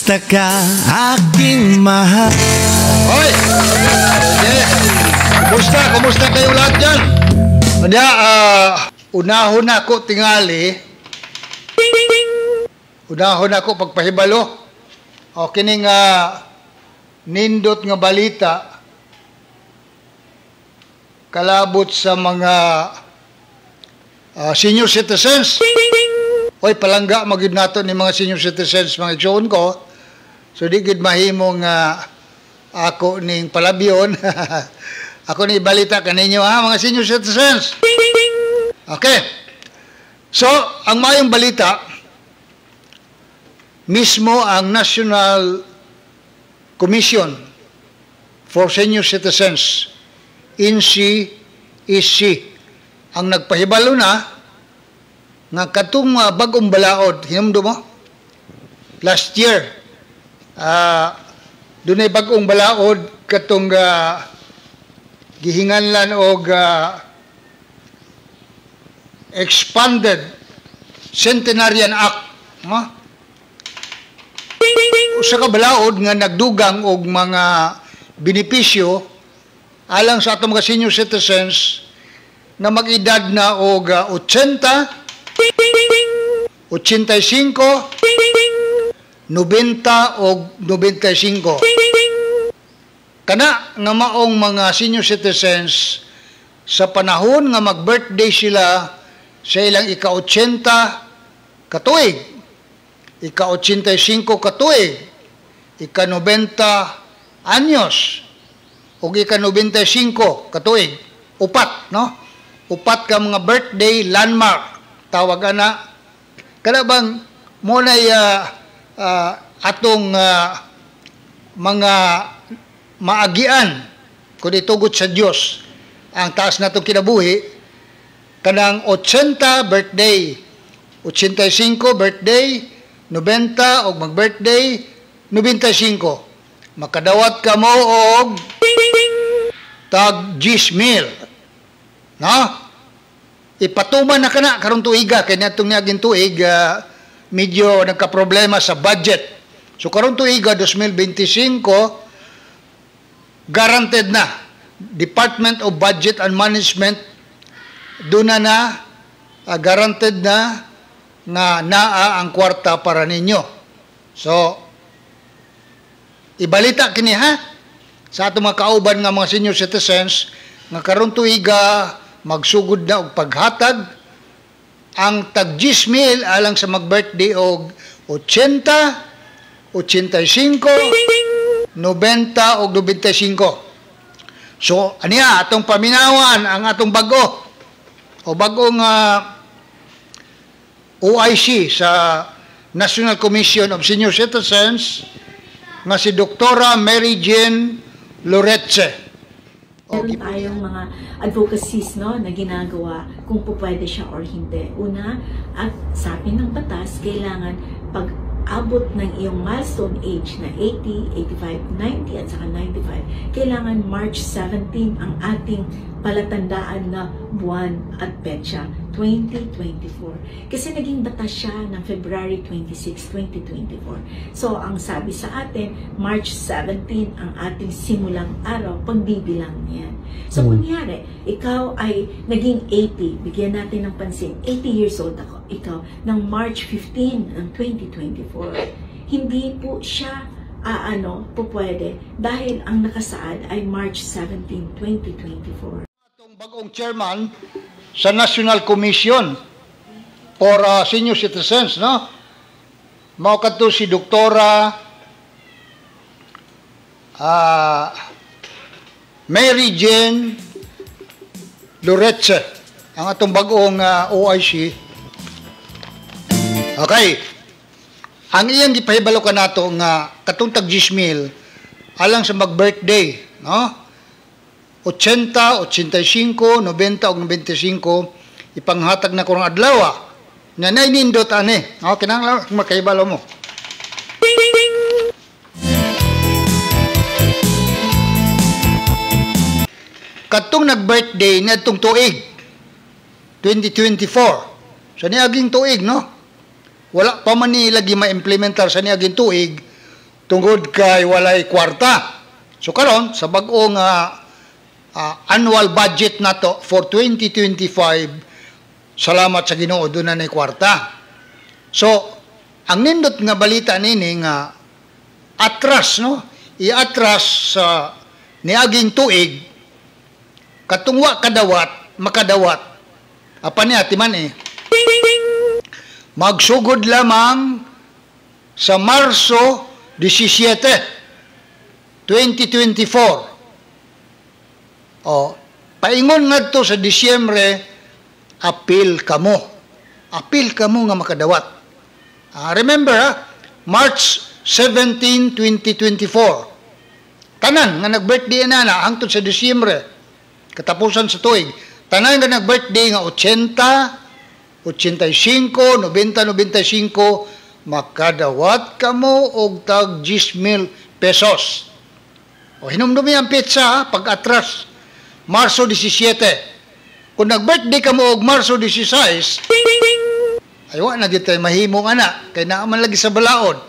Kumusta ka, aking mahal? Hoy! Kumusta kayong lahat dyan? Kaya, unahon ako tingali. Unahon ako pagpahibalo. O kining nindot nga balita kalabot sa mga senior citizens. Hoy, palangga magid nato ni mga senior citizens mga igsoon ko. So di gid mahimong ako ning palabyon. Ako ni balita kaninyo mga senior citizens. Okay. So, ang mayong balita mismo ang National Commission for Senior Citizens NCEC ang nagpahibalo na nga katong bagong balaod, hinumdo mo? Last year, doon ay bagong balaod katong gihinganlan og Expanded Centenarian Act. Usa ka balaod nga nagdugang og mga benepisyo alang sa atong mga senior citizens na mag-edad na og 80, 85, 90 o 95. Kana nga maong mga senior citizens sa panahon nga mag-birthday sila sa ilang ika-80 katuig, ika-85 katuig, ika-90 anyos, o ika-95 katuig. Upat, no? Upat ka mga birthday landmark. Tawag na. Kada bang mo na atong mga maagian kung itugot sa Diyos ang taas na itong kinabuhi, kanang 80 birthday, 85 birthday, 90 o mag-birthday, 95. Makadawat ka mo og tag 10,000. No? Ipatuman na kana karong tuiga kay natong niaging tuig medyo nagka-problema sa budget. So karong tuiga 2025 guaranteed na Department of Budget and Management doon na guaranteed na nga naa ang kwarta para ninyo. So ibalita kini sa atong mga kauban nga mga senior citizens nga karong tuiga magsugod na og paghatag ang tag 10,000 alang sa mag-birthday og 80, 85, 90 o 95. So, aniya, atong paminawan ang atong bago o bagong OIC sa National Commission of Senior Citizens nga si Dr. Mary Jane Loretze. Meron tayong mga advocacies na ginagawa kung pwede siya or hindi. Una, at sabi ng batas, kailangan pag-abot ng iyong milestone age na 80, 85, 90 at saka 95, kailangan March 17 ang ating palatandaan na buwan at petsa, 2024. Kasi naging batas siya ng February 26, 2024. So, ang sabi sa atin, March 17 ang ating simulang araw, pagbibilang niyan. So, kunyari, ikaw ay naging 80, bigyan natin ng pansin, 80 years old ako, ikaw, ng March 15 ng 2024. Hindi po siya pwede dahil ang nakasaad ay March 17, 2024. Itong bagong chairman sa National Commission for Senior Citizens, no? Mao kadto si Doktora Mary Jane Loretze, ang atong bagong OIC. Okay. Ang iyang gipahibalo ka nato nga katong tag 10,000 alang sa mag-birthday, no? 80, 85, 90 ug 95 ipanghatag na kurang adlaw. Na nainindot ani. Okay nang makahibalo mo. Katong nag-birthday na itong tuig 2024 sa niaging tuig, no? Wala pa man ni lagi ma-implementar sa niaging tuig tungod kay walay kwarta. So karon sa bag-o nga annual budget nato for 2025, salamat sa Ginoo doon na kwarta. So ang nindot nga balita nini nga atras, no, iatras sa niaging tuig katungwa kadawat makadawat apa niya timan magsugod lamang sa Marso 17, 2024. Paingon ngadto sa Disyembre, apil kamo nga makadawat. Remember, March 17, 2024. Tanan nga nag-birthday na hangtod sa Disyembre, katapusan sa tuig. Tanan nga nag-birthday nga 80, 85, 90, 95, makadawat kamo og tag 10,000 pesos. Hinumdumi ang pizza pag-atras Marso 17. Kung nag-birthday kamo og Marso 16, aywa na dito mahimo ana kay naaman lagi sa balaod.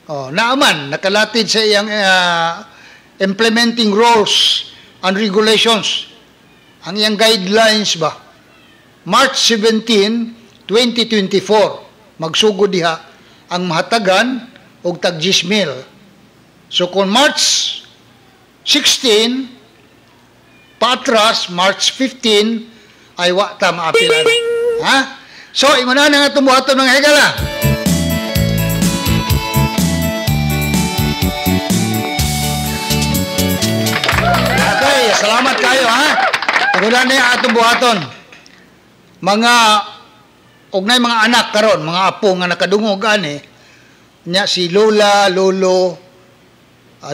Naaman nakalatid sa iyang implementing rules and regulations. Ang iyang guidelines ba? March 17, 2024, magsugod diha ang mahatagan og tag 10,000. So kung March 16 patras, March 15 ay wa ta maapilan. Ha? So ingon na nga tumuhaton ng higala. Okay, salamat kayo ha. Ingon na atong buhaton. Mga ugnay mga anak karon, mga apo nga nakadungog ani nya si Lola, Lolo,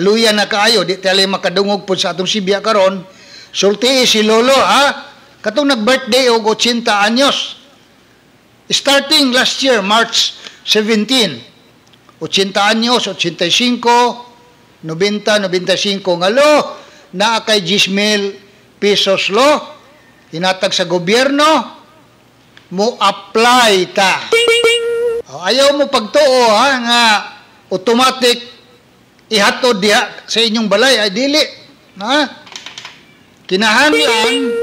luya na kaayo di tali makadungog pud sa atong Sibya karon. Sulti si Lolo ha, katong nag-birthday og 80 anyos. Starting last year March 17. 80 anyos, 85, 90, 95 ngalo na kay 10,000 pesos lo hinatag sa gobyerno mo apply ta. Ayaw mo pagtuo ha nga automatic ihatod diha sa inyong balay ay dili. Ha? Kinahanglan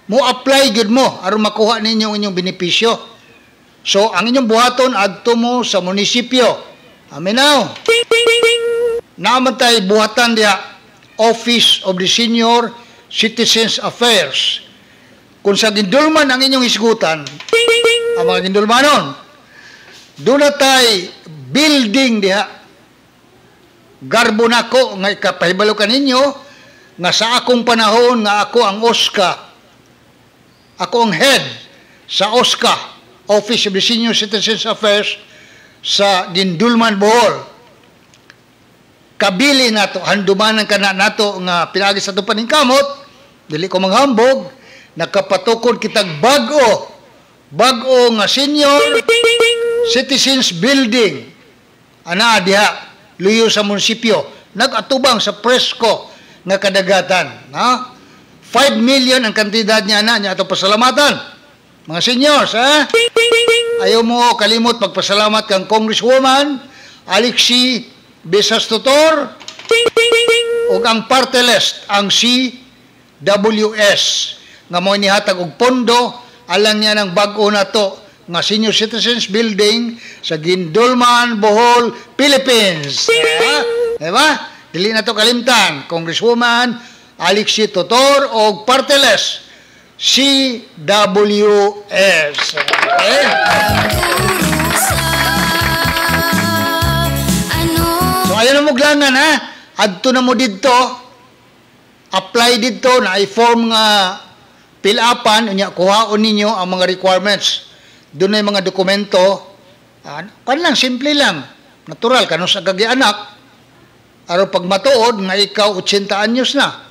mo apply gud mo aron makuha ninyo inyong benepisyo. So ang inyong buhaton adto mo sa munisipyo. Aminaw. Naaman tay buhatan diha Office of the Senior Citizens Affairs. Kung sa gindulman ang inyong isgutan, ang mga gindulmanon, doon na tayo building diha. Garbo na ko, nga ikapahibalo ka ninyo, nga sa akong panahon, nga ako ang OSCA, ako ang head sa OSCA, Office of the Senior Citizens Affairs, sa Gindulman, Bohol. Kabili na to, handumanan ka na nato nga pinagi sa ito paningkamot, dili ko manghambog, nakapatukod kitag bago nga senior citizens building ana diha luyo sa munisipyo nagatubang sa presko nga kadagatan, no? 5 million ang kantidad niya na niya ato pasalamatan mga seniors ha. Ayaw mo kalimot pagpasalamat kang Congresswoman Alexi Besas Tutor ug ang party list ang CWS nga mo inihatag og pondo alang niya ng bag-o na to nga Senior Citizens Building sa Gindulman, Bohol, Philippines. Diba? Dili na to kalimtan. Congresswoman Alexi Tutor o parteles CWS. Okay? So ayan na muglangan ha. Adto na mo dito. Apply dito na i-form nga pilapan, unya kuhaon ninyo ang mga requirements. Doon na yung mga dokumento. Lang, simple lang. Natural, kanong sa kagi-anak. Araw pag matuod, nga ikaw 80 anyos na.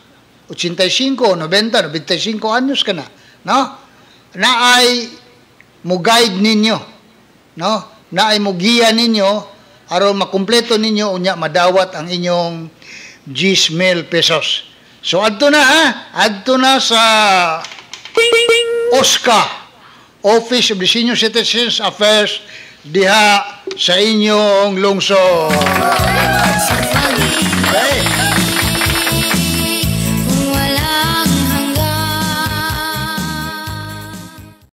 85, 90, 95 anyos ka na. No? Naay mo guide ninyo. No? Naay mo giya ninyo. Araw makumpleto ninyo, unya madawat ang inyong 10,000 pesos. So, adto na ha. Adto na sa OSCA, Office of the Senior Citizens Affairs diha sa inyong lungsod.